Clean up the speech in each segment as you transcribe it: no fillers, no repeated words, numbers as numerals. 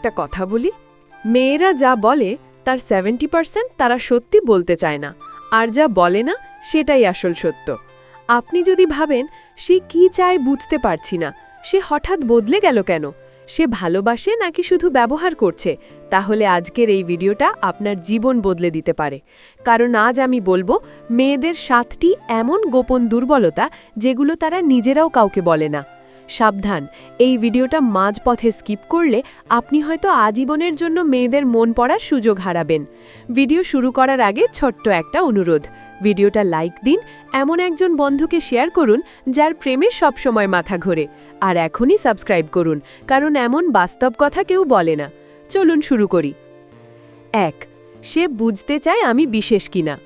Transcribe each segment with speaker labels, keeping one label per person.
Speaker 1: একটা কথা বলি, মেয়েরা যা বলে তার 70% তারা সত্যি বলতে চায় না, আর যা বলে না সেটাই আসল সত্য। আপনি যদি ভাবেন সে কি চায় বুঝতে পারছি না, সে হঠাৎ বদলে গেল কেন, সে ভালোবাসে নাকি শুধু ব্যবহার করছে, তাহলে আজকের এই ভিডিওটা আপনার জীবন বদলে দিতে পারে। কারণ আজ আমি বলবো মেয়েদের 7টি এমন গোপন দুর্বলতা যেগুলো তারা নিজেরাও কাউকে বলে না। সাবধান, এই ভিডিওটা মাঝপথে স্কিপ করলে আপনি হয়তো আজীবনের জন্য মেয়েদের মন পড়ার সুযোগ হারাবেন। ভিডিও শুরু করার আগে ছোট্ট একটা অনুরোধ, ভিডিওটা লাইক দিন, এমন একজন বন্ধুকে শেয়ার করুন যার প্রেমে সবসময় মাথা ঘোরে, আর এখনই সাবস্ক্রাইব করুন, কারণ এমন বাস্তব কথা কেউ বলে না। চলুন শুরু করি। 1. সে বুঝতে চায় আমি বিশেষ কিনা।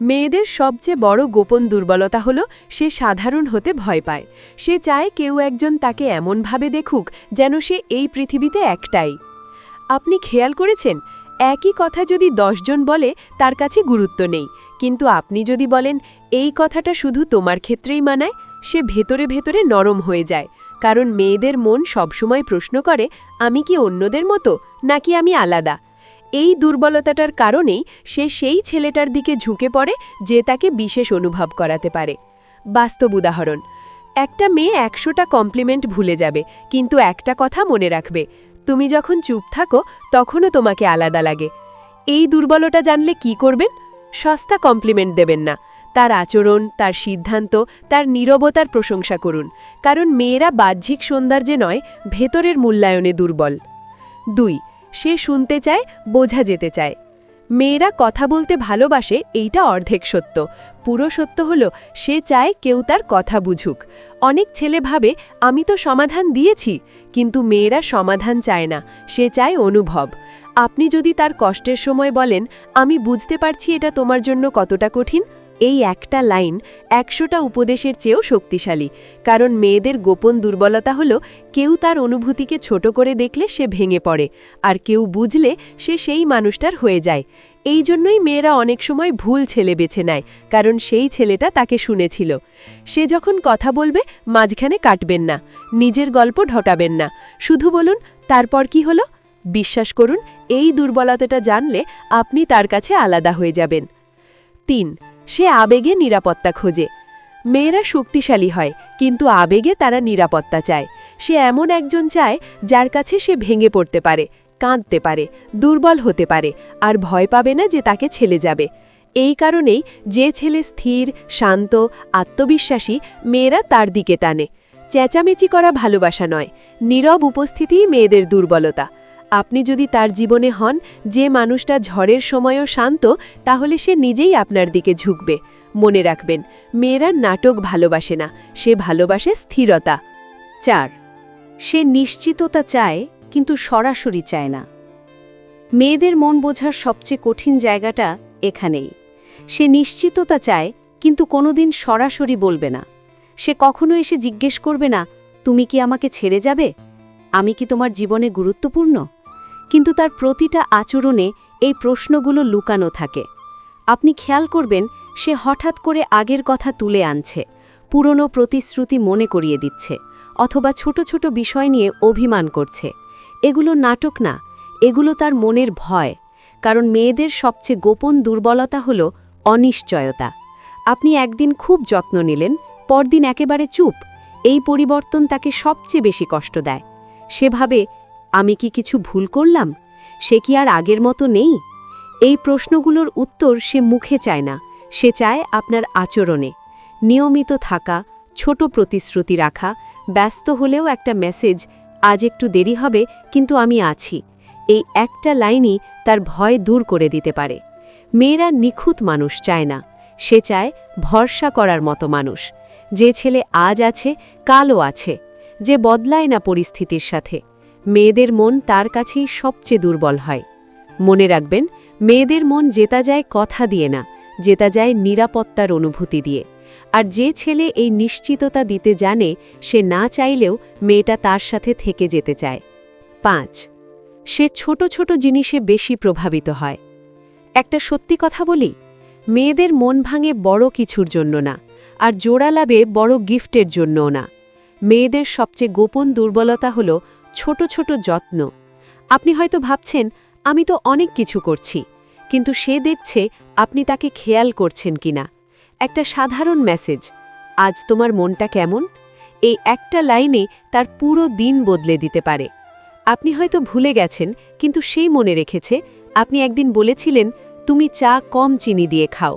Speaker 1: মেয়েদের সবচেয়ে বড় গোপন দুর্বলতা হল সে সাধারণ হতে ভয় পায়। সে চায় কেউ একজন তাকে এমনভাবে দেখুক যেন সে এই পৃথিবীতে একটাই। আপনি খেয়াল করেছেন, একই কথা যদি 10 জন বলে তার কাছে গুরুত্ব নেই, কিন্তু আপনি যদি বলেন এই কথাটা শুধু তোমার ক্ষেত্রেই মানায়, সে ভেতরে ভেতরে নরম হয়ে যায়। কারণ মেয়েদের মন সবসময় প্রশ্ন করে, আমি কি অন্যদের মতো, নাকি আমি আলাদা? এই দুর্বলতাটার কারণেই সে সেই ছেলেটার দিকে ঝুঁকে পড়ে যে তাকে বিশেষ অনুভব করাতে পারে। বাস্তব উদাহরণ, একটা মেয়ে 100টা কমপ্লিমেন্ট ভুলে যাবে, কিন্তু একটা কথা মনে রাখবে, তুমি যখন চুপ থাকো তখনও তোমাকে আলাদা লাগে। এই দুর্বলতা জানলে কি করবেন? সস্তা কমপ্লিমেন্ট দেবেন না, তার আচরণ, তার সিদ্ধান্ত, তার নীরবতার প্রশংসা করুন, কারণ মেয়েরা বাহ্যিক সৌন্দর্যে নয়, ভেতরের মূল্যায়নে দুর্বল। 2. সে শুনতে চায়, বোঝা যেতে চায়। মেয়েরা কথা বলতে ভালোবাসে, এইটা অর্ধেক সত্য। পুরো সত্য হল সে চায় কেউ তার কথা বুঝুক। অনেক ছেলে ভাবে আমি তো সমাধান দিয়েছি, কিন্তু মেয়েরা সমাধান চায় না, সে চায় অনুভব। আপনি যদি তার কষ্টের সময় বলেন, আমি বুঝতে পারছি এটা তোমার জন্য কতটা কঠিন, এই একটা লাইন 100টা উপদেশের চেয়েও শক্তিশালী। কারণ মেয়েদের গোপন দুর্বলতা হল কেউ তার অনুভূতিকে ছোট করে দেখলে সে ভেঙে পড়ে, আর কেউ বুঝলে সে সেই মানুষটার হয়ে যায়। এই জন্যই মেয়েরা অনেক সময় ভুল ছেলে বেছে নেয়, কারণ সেই ছেলেটা তাকে শুনেছিল। সে যখন কথা বলবে মাঝখানে কাটবেন না, নিজের গল্প ঢটাবেন না, শুধু বলুন তারপর কি হলো। বিশ্বাস করুন, এই দুর্বলতাটা জানলে আপনি তার কাছে আলাদা হয়ে যাবেন। 3. সে আবেগে নিরাপত্তা খোঁজে। মেয়েরা শক্তিশালী হয়, কিন্তু আবেগে তারা নিরাপত্তা চায়। সে এমন একজন চায় যার কাছে সে ভেঙে পড়তে পারে, কাঁদতে পারে, দুর্বল হতে পারে, আর ভয় পাবে না যে তাকে ছেড়ে যাবে। এই কারণেই যে ছেলে স্থির, শান্ত, আত্মবিশ্বাসী, মেয়েরা তার দিকে টানে। চেঁচামেচি করা ভালোবাসা নয়, নীরব উপস্থিতিই মেয়েদের দুর্বলতা। আপনি যদি তার জীবনে হন যে মানুষটা ঝড়ের সময়ও শান্ত, তাহলে সে নিজেই আপনার দিকে ঝুঁকবে। মনে রাখবেন, মেয়েরা নাটক ভালোবাসে না, সে ভালোবাসে স্থিরতা।
Speaker 2: 4. সে নিশ্চিততা চায়, কিন্তু সরাসরি চায় না। মেয়েদের মন বোঝার সবচেয়ে কঠিন জায়গাটা এখানেই। সে নিশ্চিততা চায়, কিন্তু কোনোদিন সরাসরি বলবে না। সে কখনো এসে জিজ্ঞেস করবে না, তুমি কি আমাকে ছেড়ে যাবে, আমি কি তোমার জীবনে গুরুত্বপূর্ণ? কিন্তু তার প্রতিটা আচরণে এই প্রশ্নগুলো লুকানো থাকে। আপনি খেয়াল করবেন, সে হঠাৎ করে আগের কথা তুলে আনছে, পুরনো প্রতিশ্রুতি মনে করিয়ে দিচ্ছে, অথবা ছোট ছোট বিষয় নিয়ে অভিমান করছে। এগুলো নাটক না, এগুলো তার মনের ভয়। কারণ মেয়েদের সবচেয়ে গোপন দুর্বলতা হল অনিশ্চয়তা। আপনি একদিন খুব যত্ন নিলেন, পরদিন একেবারে চুপ। এই পরিবর্তন তাকে সবচেয়ে বেশি কষ্ট দেয়। সে ভাবে, আমি কি কিছু ভুল করলাম? সে কি আর আগের মতো নেই? এই প্রশ্নগুলোর উত্তর সে মুখে চায় না, সে চায় আপনার আচরণে। নিয়মিত থাকা, ছোট প্রতিশ্রুতি রাখা, ব্যস্ত হলেও একটা মেসেজ, আজ একটু দেরি হবে কিন্তু আমি আছি। এই একটা লাইনই তার ভয় দূর করে দিতে পারে। মেয়েরা নিখুঁত মানুষ চায় না, সে চায় ভরসা করার মতো মানুষ। যে ছেলে আজ আছে, কালও আছে, যে বদলায় না পরিস্থিতির সাথে। মেয়েদের মন তার কাছেই সবচেয়ে দুর্বল হয়। মনে রাখবেন, মেয়েদের মন জেতা যায় কথা দিয়ে না, জেতা যায় নিরাপত্তার অনুভূতি দিয়ে। আর যে ছেলে এই নিশ্চিততা দিতে জানে, সে না চাইলেও মেয়েটা তার সাথে থেকে যেতে চায়। 5. সে ছোট ছোট জিনিসে বেশি প্রভাবিত হয়। একটা সত্যি কথা বলি, মেয়েদের মন ভাঙে বড় কিছুর জন্য না, আর জোড়া লাভে বড় গিফটের জন্যও না। মেয়েদের সবচেয়ে গোপন দুর্বলতা হল ছোট ছোট যত্ন। আপনি হয়তো ভাবছেন আমি তো অনেক কিছু করছি, কিন্তু সে দেখছে আপনি তাকে খেয়াল করছেন কিনা। একটা সাধারণ মেসেজ, আজ তোমার মনটা কেমন, এই একটা লাইনে তার পুরো দিন বদলে দিতে পারে। আপনি হয়তো ভুলে গেছেন, কিন্তু সেই মনে রেখেছে আপনি একদিন বলেছিলেন তুমি চা কম চিনি দিয়ে খাও।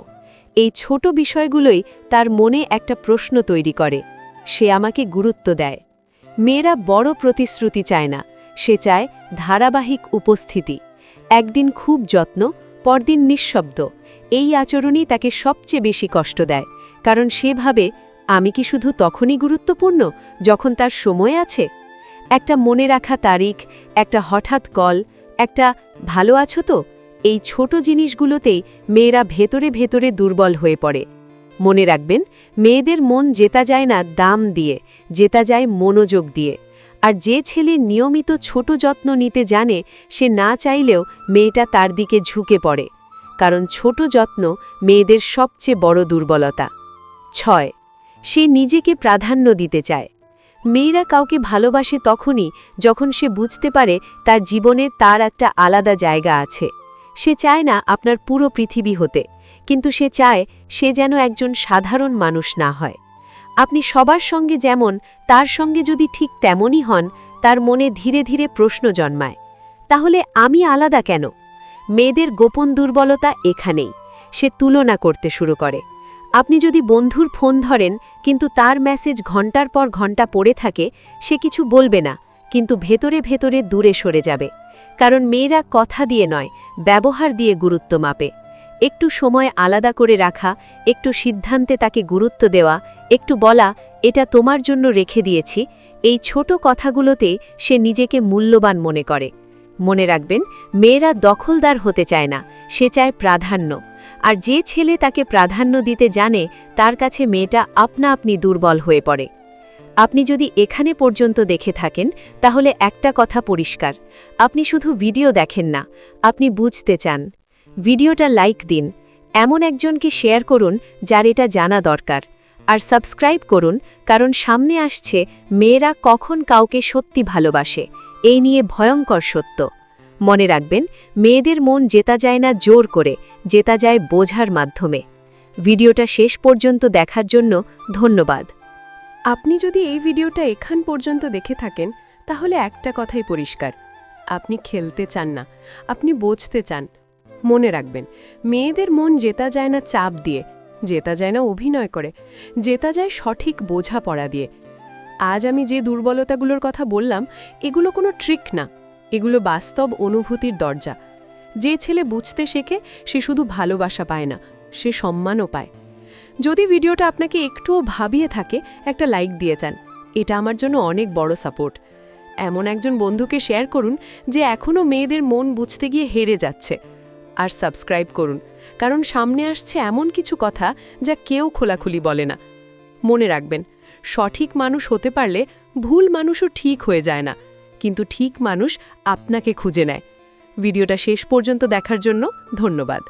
Speaker 2: এই ছোট বিষয়গুলোই তার মনে একটা প্রশ্ন তৈরি করে, সে আমাকে গুরুত্ব দেয়। মেয়েরা বড় প্রতিশ্রুতি চায় না, সে চায় ধারাবাহিক উপস্থিতি। একদিন খুব যত্ন, পরদিন নিঃশব্দ। এই আচরণই তাকে সবচেয়ে বেশি কষ্ট দেয়, কারণ সে ভাবে আমি কি শুধু তখনই গুরুত্বপূর্ণ যখন তার সময় আছে। একটা মনে রাখা তারিখ, একটা হঠাৎ কল, একটা ভালো আছো তো, এই ছোট জিনিসগুলোতেই মেয়েরা ভেতরে ভেতরে দুর্বল হয়ে পড়ে। মনে রাখবেন, মেয়েদের মন জেতা যায় না দাম দিয়ে, জেতা যায় মনোযোগ দিয়ে। আর যে ছেলে নিয়মিত ছোট যত্ন নিতে জানে, সে না চাইলেও মেয়েটা তার দিকে ঝুঁকে পড়ে, কারণ ছোট যত্ন মেয়েদের সবচেয়ে বড় দুর্বলতা। 6. সে নিজেকে প্রাধান্য দিতে চায়। মেয়েরা কাউকে ভালোবাসে তখনই যখন সে বুঝতে পারে তার জীবনে তার একটা আলাদা জায়গা আছে। সে চায় না আপনার পুরো পৃথিবী হতে, কিন্তু সে চায় সে যেন একজন সাধারণ মানুষ না হয়। আপনি সবার সঙ্গে যেমন, তার সঙ্গে যদি ঠিক তেমনই হন, তার মনে ধীরে ধীরে প্রশ্ন জন্মায়, তাহলে আমি আলাদা কেন? মেয়েদের গোপন দুর্বলতা এখানেই, সে তুলনা করতে শুরু করে। আপনি যদি বন্ধুর ফোন ধরেন কিন্তু তার মেসেজ ঘন্টার পর ঘন্টা পড়ে থাকে, সে কিছু বলবে না, কিন্তু ভেতরে ভেতরে দূরে সরে যাবে। কারণ মেয়েরা কথা দিয়ে নয়, ব্যবহার দিয়ে গুরুত্ব মাপে। একটু সময় আলাদা করে রাখা, একটু সিদ্ধান্তে তাকে গুরুত্ব দেওয়া, একটু বলা এটা তোমার জন্য রেখে দিয়েছি, এই ছোট কথাগুলোতে সে নিজেকে মূল্যবান মনে করে। মনে রাখবেন, মেয়েরা দখলদার হতে চায় না, সে চায় প্রাধান্য। আর যে ছেলে তাকে প্রাধান্য দিতে জানে, তার কাছে মেয়েটা আপনা আপনি দুর্বল হয়ে পড়ে। আপনি যদি এখানে পর্যন্ত দেখে থাকেন, তাহলে একটা কথা পরিষ্কার, আপনি শুধু ভিডিও দেখেন না, আপনি বুঝতে চান। ভিডিওটা লাইক দিন, এমন একজনকে শেয়ার করুন যার এটা জানা দরকার, আর সাবস্ক্রাইব করুন, কারণ সামনে আসছে মেয়েরা কখন কাউকে সত্যি ভালোবাসে, এই নিয়ে ভয়ঙ্কর সত্য। মনে রাখবেন, মেয়েদের মন জেতা যায় না জোর করে, জেতা যায় বোঝার মাধ্যমে। ভিডিওটা শেষ পর্যন্ত দেখার জন্য ধন্যবাদ।
Speaker 1: আপনি যদি এই ভিডিওটা এখান পর্যন্ত দেখে থাকেন, তাহলে একটা কথাই পরিষ্কার, আপনি খেলতে চান না, আপনি বুঝতে চান। মনে রাখবেন, মেয়েদের মন জেতা যায় না চাপ দিয়ে, জেতা যায় না অভিনয় করে, জেতা যায় সঠিক বোঝাপড়া দিয়ে। আজ আমি যে দুর্বলতাগুলোর কথা বললাম, এগুলো কোনো ট্রিক না, এগুলো বাস্তব অনুভূতির দরজা। যে ছেলে বুঝতে শেখে, সে শুধু ভালোবাসা পায় না, সে সম্মানও পায়। যদি ভিডিওটা আপনাকে একটুও ভাবিয়ে থাকে, একটা লাইক দিয়ে যান, এটা আমার জন্য অনেক বড় সাপোর্ট। এমন একজন বন্ধুকে শেয়ার করুন যে এখনও মেয়েদের মন বুঝতে গিয়ে হেরে যাচ্ছে। আর সাবস্ক্রাইব করুন, কারণ সামনে আসছে এমন কিছু কথা যা কেউ খোলাখুলি বলে না। মনে রাখবেন, সঠিক মানুষ হতে পারলে ভুল মানুষও ঠিক হয়ে যায় না, কিন্তু ঠিক মানুষ আপনাকে খুঁজে নেয়। ভিডিওটা শেষ পর্যন্ত দেখার জন্য ধন্যবাদ।